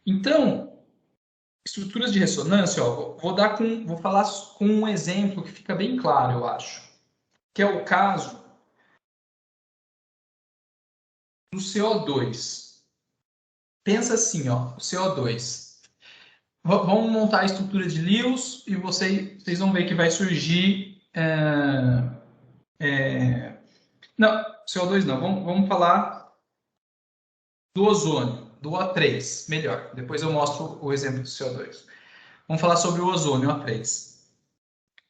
Então, estruturas de ressonância, ó, vou falar com um exemplo que fica bem claro, eu acho, que é o caso do CO2. Pensa assim, ó, o CO2. Vamos montar a estrutura de Lewis e vocês vão ver que vai surgir... não, CO2 não, vamos falar do ozônio, do O3, melhor. Depois eu mostro o exemplo do CO2. Vamos falar sobre o ozônio O3.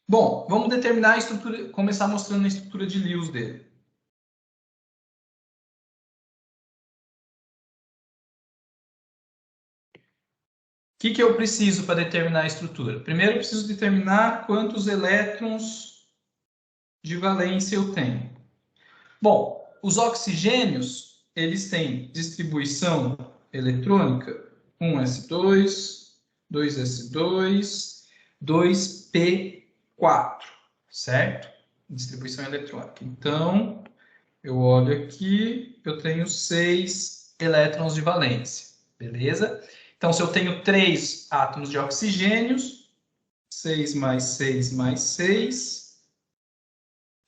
Bom, vamos determinar a estrutura, começar mostrando a estrutura de Lewis dele. O que eu preciso para determinar a estrutura? Primeiro eu preciso determinar quantos elétrons de valência eu tenho. Bom, os oxigênios, eles têm distribuição eletrônica 1s2, 2s2, 2p4, certo? Distribuição eletrônica. Então, eu olho aqui, eu tenho 6 elétrons de valência, beleza? Então, se eu tenho 3 átomos de oxigênios, 6 mais 6 mais 6,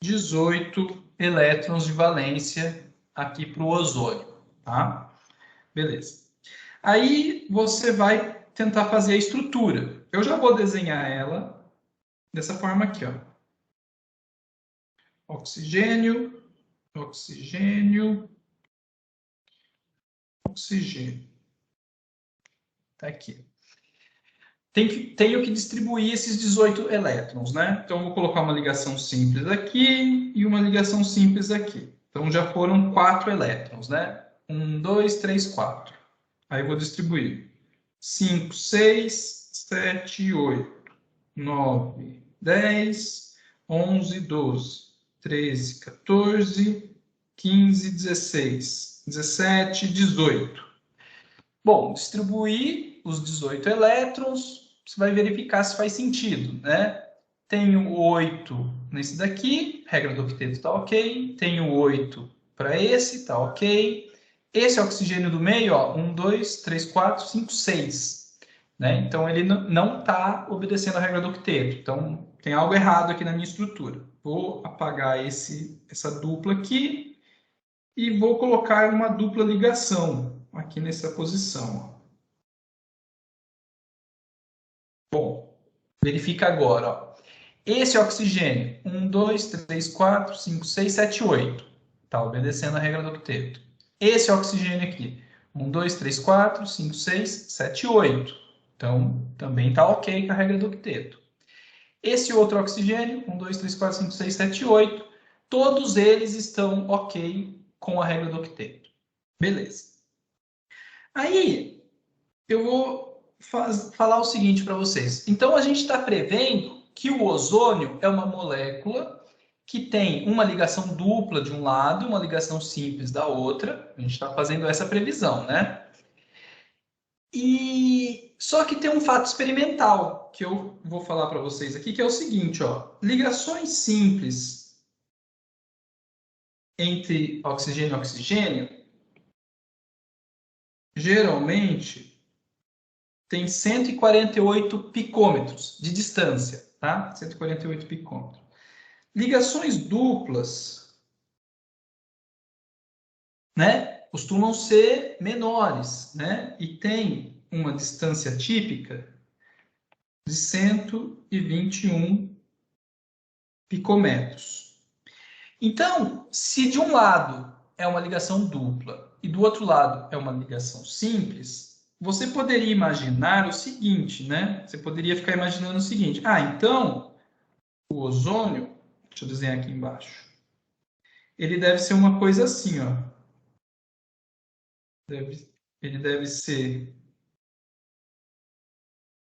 18 elétrons de valência aqui para o ozônio, tá? Beleza. Aí, você vai tentar fazer a estrutura. Eu já vou desenhar ela dessa forma aqui, ó. Oxigênio, oxigênio, oxigênio. Tá aqui. Tenho que distribuir esses 18 elétrons, né? Então, eu vou colocar uma ligação simples aqui e uma ligação simples aqui. Então, já foram 4 elétrons, né? 1, 2, 3, 4. Aí, eu vou distribuir 5, 6, 7, 8, 9, 10, 11, 12, 13, 14, 15, 16, 17, 18. Bom, distribuir os 18 elétrons, você vai verificar se faz sentido, né? Tenho 8 nesse daqui, regra do octeto está ok. Tenho 8 para esse, está ok. Esse oxigênio do meio, ó, 1, 2, 3, 4, 5, 6. Né? Então, ele não está obedecendo a regra do octeto. Então, tem algo errado aqui na minha estrutura. Vou apagar essa dupla aqui e vou colocar uma dupla ligação aqui nessa posição. Ó. Bom, verifica agora. Ó. Esse oxigênio, 1, 2, 3, 4, 5, 6, 7, 8. Está obedecendo a regra do octeto. Esse oxigênio aqui, 1, 2, 3, 4, 5, 6, 7, 8. Então, também está ok com a regra do octeto. Esse outro oxigênio, 1, 2, 3, 4, 5, 6, 7, 8. Todos eles estão ok com a regra do octeto. Beleza. Aí, eu vou falar o seguinte para vocês. Então, a gente está prevendo que o ozônio é uma molécula que tem uma ligação dupla de um lado, uma ligação simples da outra. A gente está fazendo essa previsão, né? E só que tem um fato experimental que eu vou falar para vocês aqui, que é o seguinte, ó. Ligações simples entre oxigênio e oxigênio, geralmente tem 148 picômetros de distância, tá? 148 picômetros. Ligações duplas, né, costumam ser menores, né? E tem uma distância típica de 121 picometros. Então, se de um lado é uma ligação dupla e do outro lado é uma ligação simples, você poderia imaginar o seguinte, né? Você poderia ficar imaginando o seguinte: ah, então o ozônio, deixa eu desenhar aqui embaixo, ele deve ser uma coisa assim, ó. Ele deve ser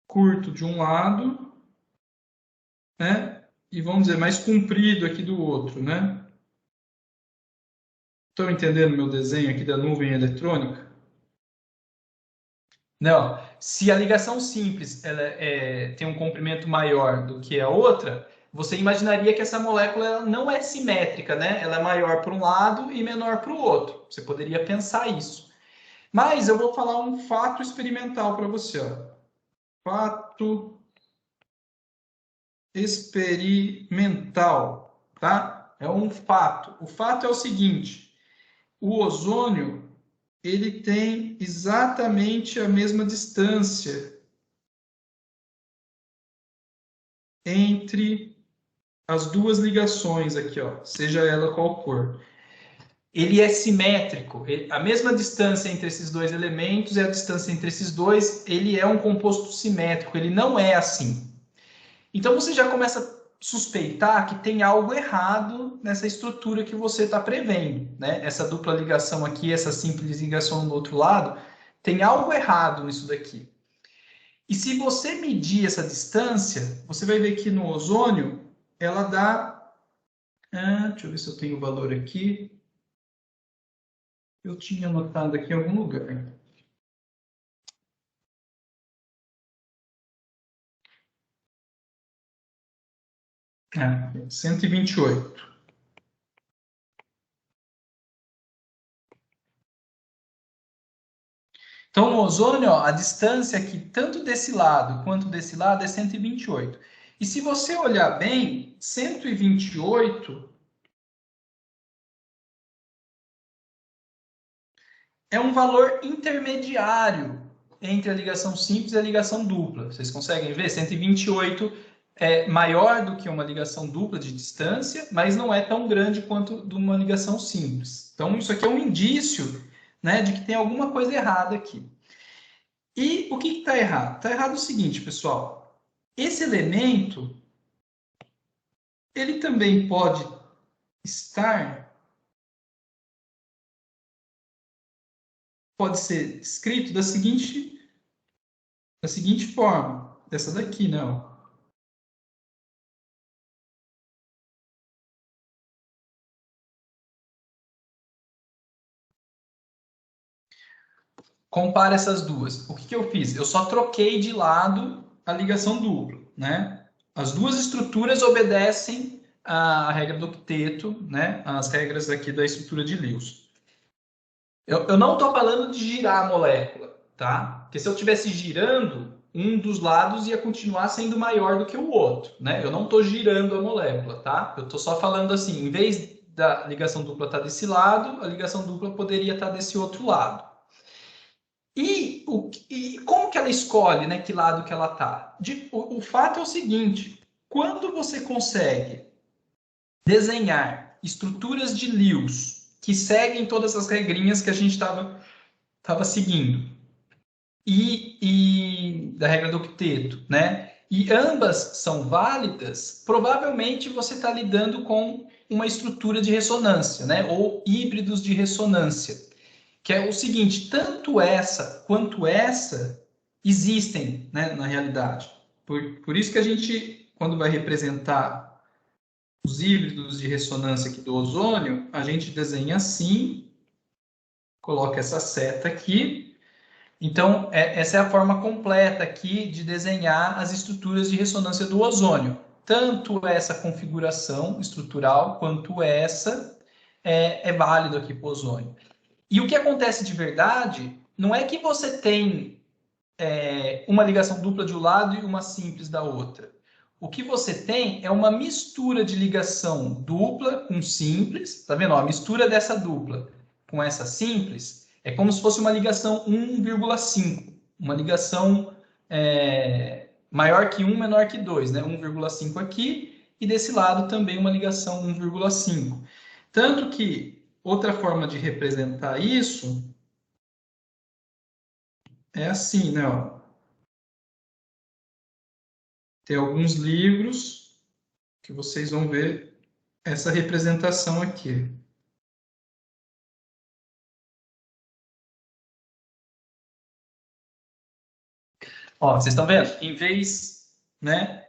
curto de um lado, né? E vamos dizer, mais comprido aqui do outro, né? Estão entendendo meu desenho aqui da nuvem eletrônica? Não. Se a ligação simples ela tem um comprimento maior do que a outra, você imaginaria que essa molécula não é simétrica, né? Ela é maior para um lado e menor para o outro. Você poderia pensar isso. Mas eu vou falar um fato experimental para você. Ó. Fato experimental, tá? É um fato. O fato é o seguinte: o ozônio ele tem exatamente a mesma distância entre as duas ligações aqui, ó, seja ela qual for. Ele é simétrico. A mesma distância entre esses dois elementos é a distância entre esses dois. Ele é um composto simétrico. Ele não é assim. Então você já começa a suspeitar que tem algo errado nessa estrutura que você está prevendo, né? Essa dupla ligação aqui, essa simples ligação do outro lado, tem algo errado nisso daqui. E se você medir essa distância, você vai ver que no ozônio ela dá... deixa eu ver se eu tenho o valor aqui. Eu tinha anotado aqui em algum lugar. Ah, 128. Então, no ozônio, ó, a distância aqui, tanto desse lado quanto desse lado, é 128. E se você olhar bem, 128 é um valor intermediário entre a ligação simples e a ligação dupla. Vocês conseguem ver? 128 é maior do que uma ligação dupla de distância, mas não é tão grande quanto de uma ligação simples. Então, isso aqui é um indício, né, de que tem alguma coisa errada aqui. E o que está errado? Está errado o seguinte, pessoal. Esse elemento, ele também pode estar, pode ser escrito da seguinte forma. Dessa daqui, não. Compara essas duas. O que que eu fiz? Eu só troquei de lado a ligação dupla, né? As duas estruturas obedecem à regra do octeto, né? As regras aqui da estrutura de Lewis. Eu não estou falando de girar a molécula, tá? Porque se eu estivesse girando, um dos lados ia continuar sendo maior do que o outro, né? Eu não estou girando a molécula, tá? Eu estou só falando assim, em vez da ligação dupla estar desse lado, a ligação dupla poderia estar desse outro lado. E como que ela escolhe, né, que lado que ela está? O fato é o seguinte, quando você consegue desenhar estruturas de Lewis que seguem todas as regrinhas que a gente estava seguindo, e da regra do octeto, né? E ambas são válidas, provavelmente você está lidando com uma estrutura de ressonância, né? Ou híbridos de ressonância. Que é o seguinte, tanto essa quanto essa existem, né, na realidade. Por isso que a gente, quando vai representar os híbridos de ressonância aqui do ozônio, a gente desenha assim, coloca essa seta aqui. Então, essa é a forma completa aqui de desenhar as estruturas de ressonância do ozônio. Tanto essa configuração estrutural quanto essa é válido aqui para o ozônio. E o que acontece de verdade não é que você tem uma ligação dupla de um lado e uma simples da outra. O que você tem é uma mistura de ligação dupla com simples, tá vendo? Ó, a mistura dessa dupla com essa simples é como se fosse uma ligação 1,5, uma ligação maior que 1, menor que 2, né? 1,5 aqui e desse lado também uma ligação 1,5. Tanto que outra forma de representar isso é assim, né? Ó. Tem alguns livros que vocês vão ver essa representação aqui. Ó, vocês estão vendo? Em vez, né,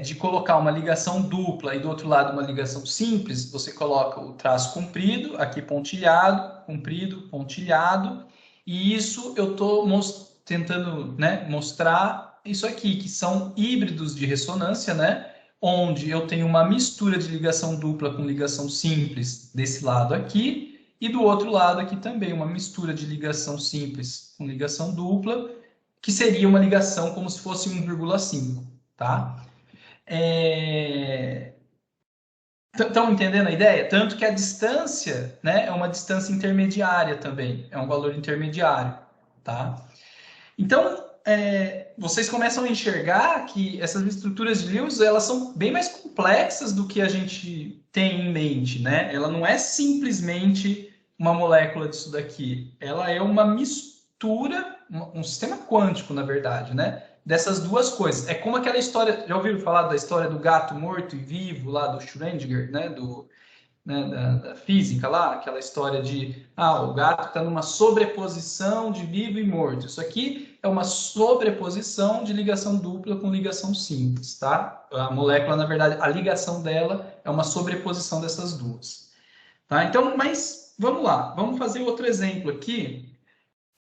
de colocar uma ligação dupla e do outro lado uma ligação simples, você coloca o traço comprido, aqui pontilhado, comprido, pontilhado, e isso eu estou tentando, né, mostrar isso aqui, que são híbridos de ressonância, né, onde eu tenho uma mistura de ligação dupla com ligação simples desse lado aqui, E do outro lado aqui também uma mistura de ligação simples com ligação dupla, que seria uma ligação como se fosse 1,5, tá? Estão entendendo a ideia? Tanto que a distância, né, é uma distância intermediária também, é um valor intermediário, tá? Então, vocês começam a enxergar que essas estruturas de Lewis, elas são bem mais complexas do que a gente tem em mente, né? Ela não é simplesmente uma molécula disso daqui. Ela é uma mistura, um sistema quântico, na verdade, né? Dessas duas coisas. É como aquela história, já ouviram falar da história do gato morto e vivo lá do Schrödinger, né? Da física lá, aquela história de o gato está numa sobreposição de vivo e morto. Isso aqui é uma sobreposição de ligação dupla com ligação simples, tá? A molécula, na verdade, a ligação dela é uma sobreposição dessas duas. Tá? Então, mas vamos lá, vamos fazer outro exemplo aqui